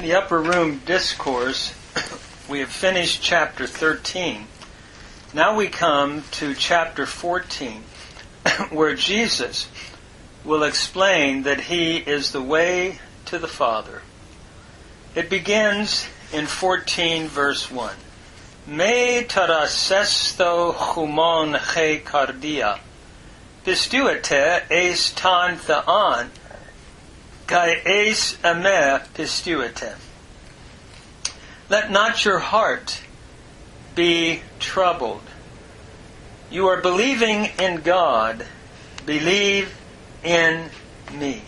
the upper room discourse, we have finished chapter 13. Now we come to chapter 14, where Jesus will explain that He is the way to the Father. It begins in 14 verse 1. Me tarasesto humon he cardia, pistuete eis tan thean, kai eis ame pistuete. Let not your heart be troubled. You are believing in God, believe in me.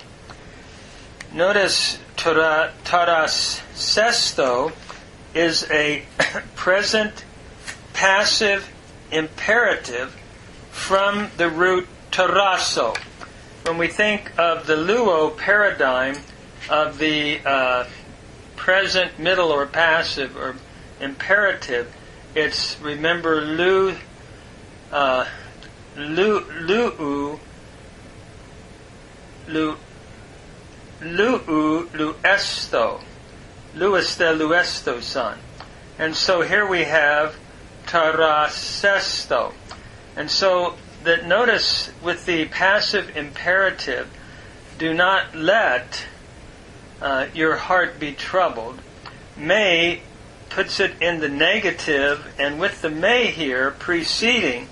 Notice taras sesto is a present passive imperative from the root tarasso. When we think of the luo paradigm of the present, middle, or passive or imperative, it's, remember, luesto, luesto son. And so here we have tarasesto. And so that notice with the passive imperative, do not let your heart be troubled. May puts it in the negative, and with the may here preceding,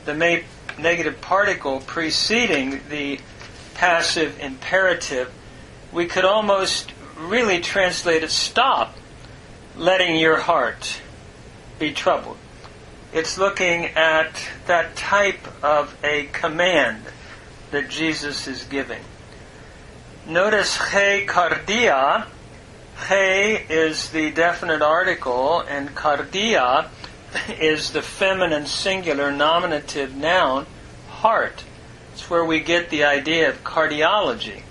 the may negative particle preceding the passive imperative, we could almost really translate it, stop letting your heart be troubled. It's looking at that type of a command that Jesus is giving. Notice he cardia. He is the definite article, and cardia is the feminine singular nominative noun, heart. It's where we get the idea of cardiology.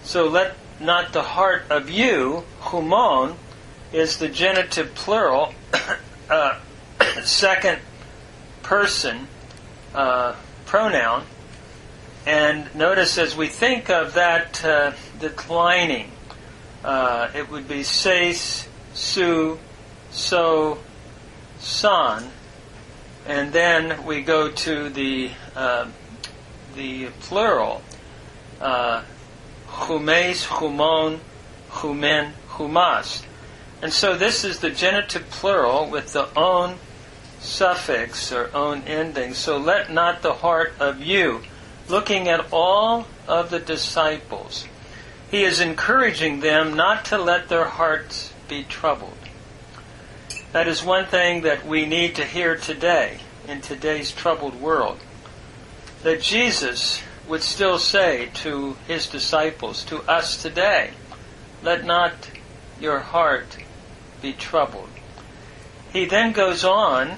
So let not the heart of you, humon, is the genitive plural, second person pronoun. And notice as we think of that declining, it would be seis, su, so, son, and then we go to the plural, humes, humon, humen, humas. And so this is the genitive plural with the own suffix or own ending. So let not the heart of you, looking at all of the disciples, He is encouraging them not to let their hearts be troubled. That is one thing that we need to hear today, in today's troubled world. That Jesus would still say to His disciples, to us today, let not your heart be troubled. He then goes on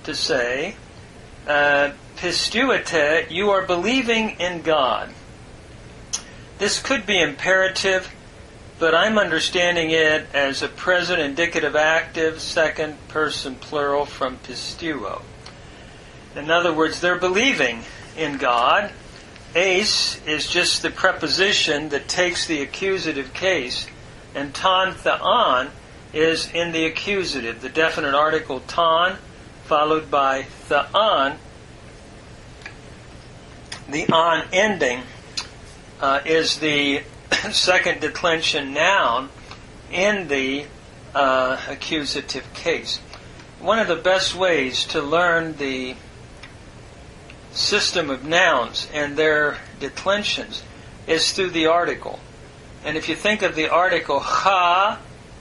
to say, pistuete, you are believing in God. This could be imperative, but I'm understanding it as a present indicative active, second person plural from pistuo. In other words, they're believing in God. Eis is just the preposition that takes the accusative case, and ton thean is in the accusative, the definite article ton, followed by thean. The on ending is the second declension noun in the accusative case. One of the best ways to learn the system of nouns and their declensions is through the article. And if you think of the article ha,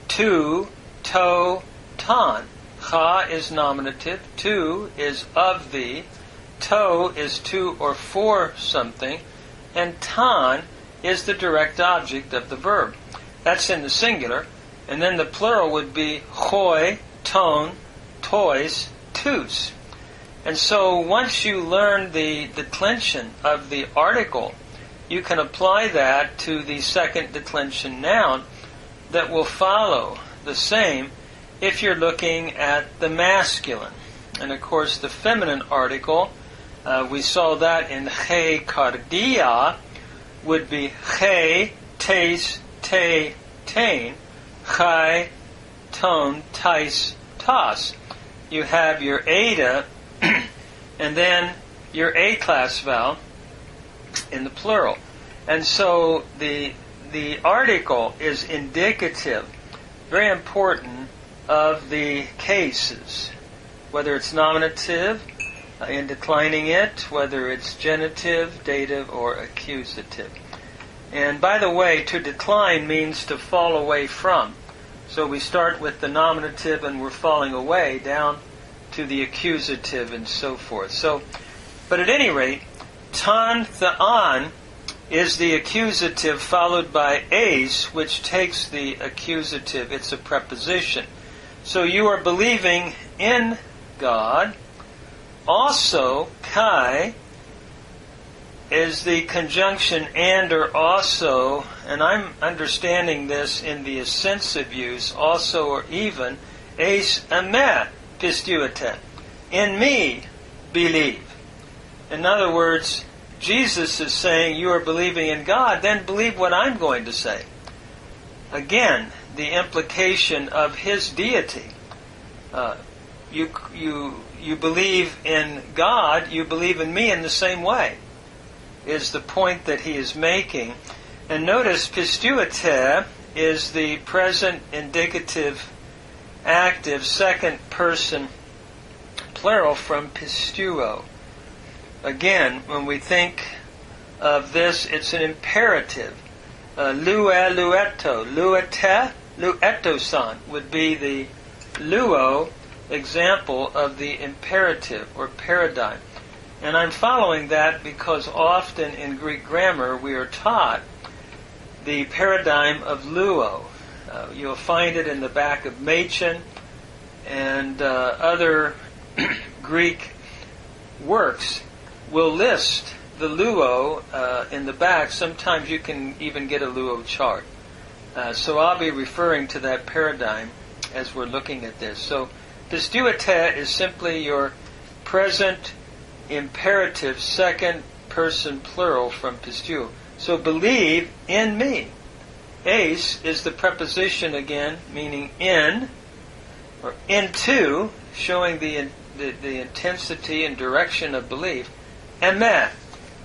tu, to, ton. Ha is nominative, tu is of thee, to is to or for something, and ton is the direct object of the verb. That's in the singular. And then the plural would be hoi, ton, tois, tus. And so once you learn the declension of the article, you can apply that to the second declension noun that will follow the same if you're looking at the masculine. And of course the feminine article, we saw that in he cardia, would be he, tes, te, tain, Chai, ton, tais, tas. You have your eta and then your A-class vowel in the plural. And so the article is indicative, very important, of the cases, whether it's nominative, in declining it, whether it's genitive, dative, or accusative. And by the way, to decline means to fall away from. So we start with the nominative and we're falling away down to the accusative and so forth. So, but at any rate, tan thean is the accusative followed by ace, which takes the accusative. It's a preposition. So you are believing in God. Also, kai is the conjunction and or also, and I'm understanding this in the assensive use, also or even, eis emet pistuete. In me, believe. In other words, Jesus is saying you are believing in God, then believe what I'm going to say. Again, the implication of His deity. You believe in God, you believe in me in the same way, is the point that he is making. And notice, pistuete is the present indicative active second person plural from pistuo. Again, when we think of this, it's an imperative. Lue, lueto. Luete, lueto-san would be the luo example of the imperative or paradigm. And I'm following that because often in Greek grammar we are taught the paradigm of luo. You'll find it in the back of Machen and other Greek works will list the luo in the back. Sometimes you can even get a luo chart. So I'll be referring to that paradigm as we're looking at this. So pistuete is simply your present imperative second person plural from pistuo. So believe in me. Eis is the preposition again, meaning in or into, showing the intensity and direction of belief. Emet.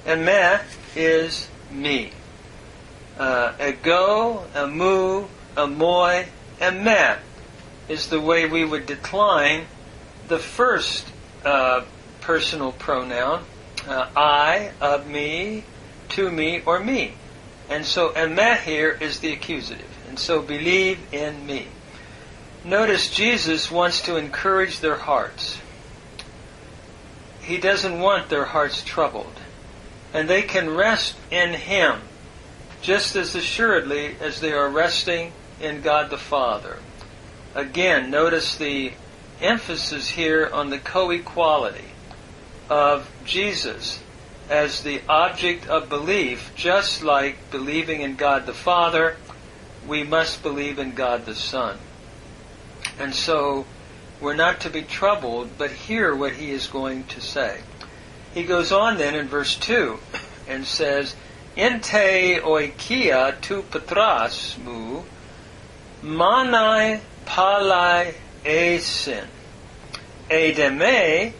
Emet is me. Ego, amu, amoy, emet is the way we would decline the first personal pronoun, I, of me, to me, or me. And so emet here is the accusative. And so believe in me. Notice Jesus wants to encourage their hearts. He doesn't want their hearts troubled. And they can rest in Him just as assuredly as they are resting in God the Father. Again, notice the emphasis here on the co-equality of Jesus as the object of belief. Just like believing in God the Father, we must believe in God the Son. And so we're not to be troubled, but hear what he is going to say. He goes on then in verse 2 and says, Inte oikia tu patras mu, manai palai esin, edeme,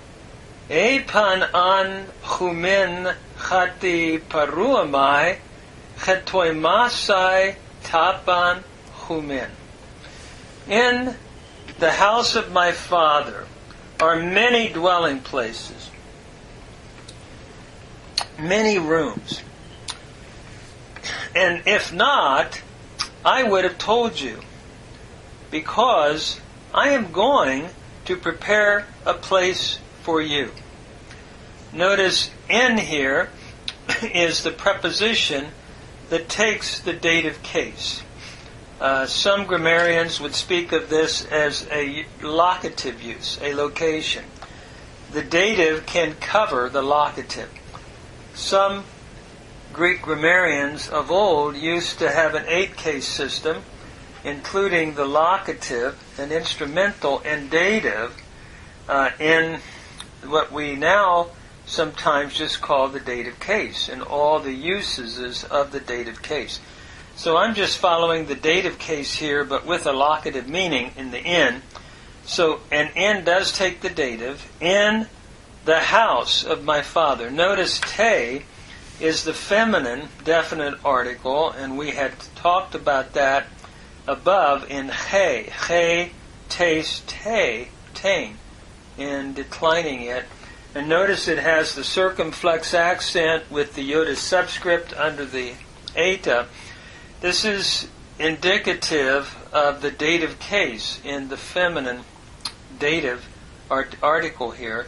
epan an chumin chati paruamai, chetoimasai tapan chumin. In the house of my Father are many dwelling places, many rooms. And if not, I would have told you, because I am going to prepare a place for you. Notice in here is the preposition that takes the dative case. Some grammarians would speak of this as a locative use, a location. The dative can cover the locative. Some Greek grammarians of old used to have an 8-case system, including the locative and instrumental and dative in what we now sometimes just call the dative case, and all the usages of the dative case. So I'm just following the dative case here, but with a locative meaning in the in. So an in does take the dative. In the house of my father. Notice te is the feminine definite article, and we had talked about that above in he. He, taste, te, tain, in declining it. And notice it has the circumflex accent with the iota subscript under the eta. This is indicative of the dative case in the feminine dative article here.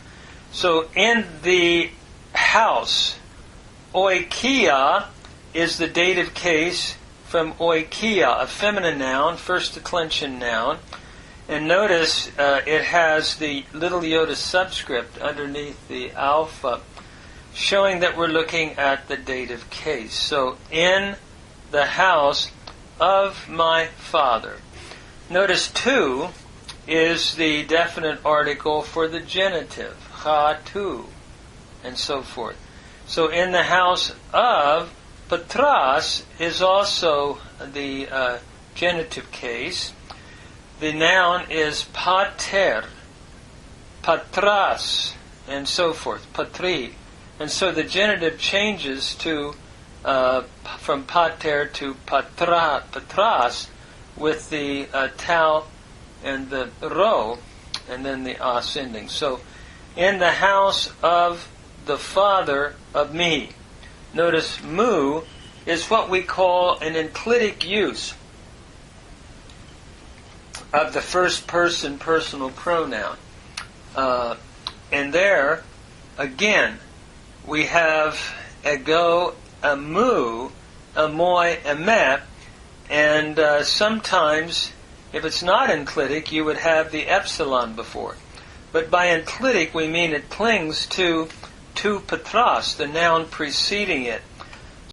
So in the house, oikia is the dative case from oikia, a feminine noun, first declension noun. And notice it has the little iota subscript underneath the alpha, showing that we're looking at the dative case. So in the house of my father. Notice tu is the definite article for the genitive, ha tu, and so forth. So in the house of, patras is also the genitive case. The noun is pater, patras, and so forth, patri. And so the genitive changes to from pater to patras with the tau and the ro, and then the as ending. So, in the house of the father of me. Notice mu is what we call an enclitic use of the first person personal pronoun. And there, again, we have ego, a mu, a moi, a me, and sometimes, if it's not enclitic, you would have the epsilon before. But by enclitic, we mean it clings to patras, the noun preceding it.